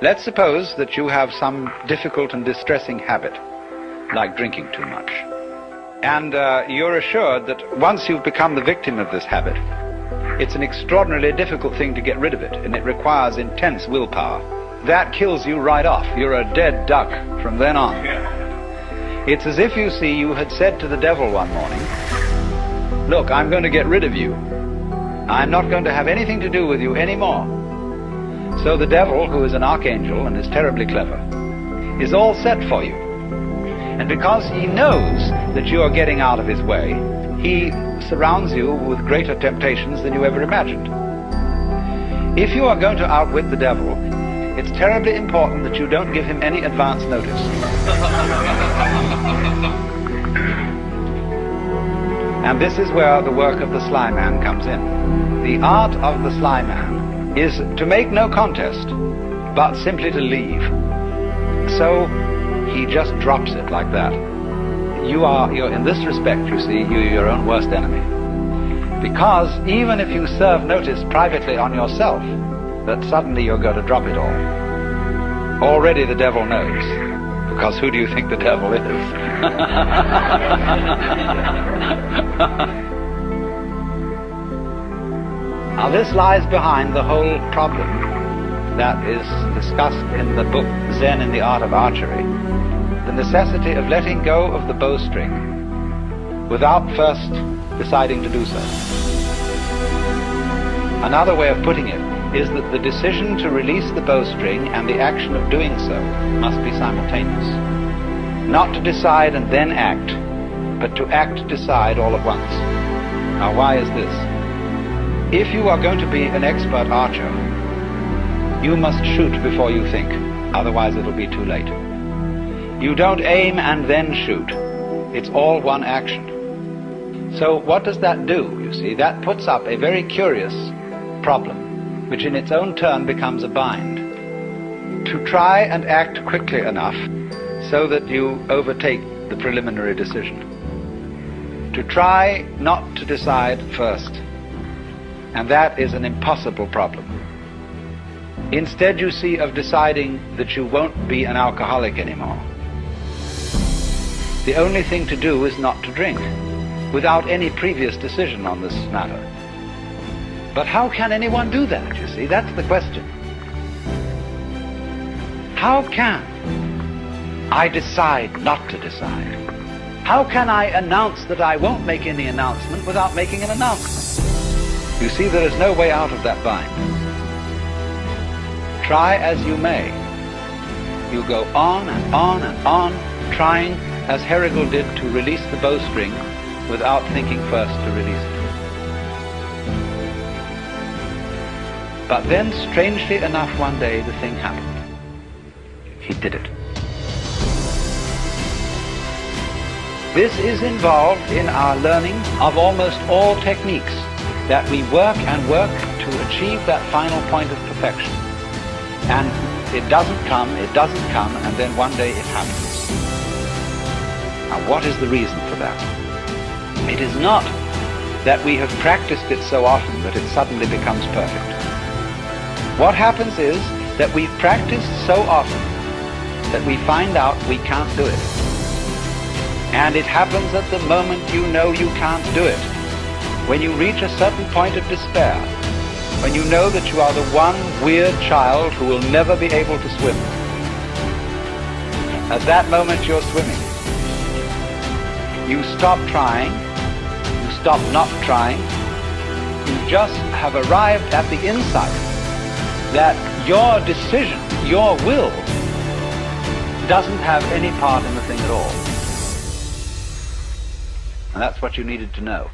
Let's suppose that you have some difficult and distressing habit, like drinking too much. And you're assured that once you've become the victim of this habit, it's an extraordinarily difficult thing to get rid of it, and it requires intense willpower. That kills you right off. You're a dead duck from then on. It's as if, you see, you had said to the devil one morning, "Look, I'm going to get rid of you. I'm not going to have anything to do with you anymore." So the devil, who is an archangel and is terribly clever, is all set for you. And because he knows that you are getting out of his way, he surrounds you with greater temptations than you ever imagined. If you are going to outwit the devil, it's terribly important that you don't give him any advance notice. And this is where the work of the sly man comes in. The art of the sly man is to make no contest, but simply to leave. So he just drops it like that. You're in this respect, you see, you're your own worst enemy. Because even if you serve notice privately on yourself that suddenly you're going to drop it all, already the devil knows. Because who do you think the devil is? Now this lies behind the whole problem that is discussed in the book Zen in the Art of Archery. The necessity of letting go of the bowstring without first deciding to do so. Another way of putting it is that the decision to release the bowstring and the action of doing so must be simultaneous. Not to decide and then act, but to act, decide all at once. Now why is this? If you are going to be an expert archer, you must shoot before you think, otherwise it'll be too late. You don't aim and then shoot. It's all one action. So what does that do, you see? That puts up a very curious problem, which in its own turn becomes a bind. To try and act quickly enough so that you overtake the preliminary decision. To try not to decide first. And that is an impossible problem. Instead, you see, of deciding that you won't be an alcoholic anymore, the only thing to do is not to drink, without any previous decision on this matter. But how can anyone do that, you see? That's the question. How can I decide not to decide? How can I announce that I won't make any announcement without making an announcement? You see, there is no way out of that bind. Try as you may, you go on and on and on, trying, as Herrigal did, to release the bowstring without thinking first to release it. But then, strangely enough, one day the thing happened. He did it. This is involved in our learning of almost all techniques, that we work and work to achieve that final point of perfection. And it doesn't come, and then one day it happens. Now what is the reason for that? It is not that we have practiced it so often that it suddenly becomes perfect. What happens is that we've practiced so often that we find out we can't do it. And it happens at the moment you know you can't do it. When you reach a certain point of despair, when you know that you are the one weird child who will never be able to swim. At that moment you're swimming. You stop trying, you stop not trying, you just have arrived at the insight that your decision, your will, doesn't have any part in the thing at all. And that's what you needed to know.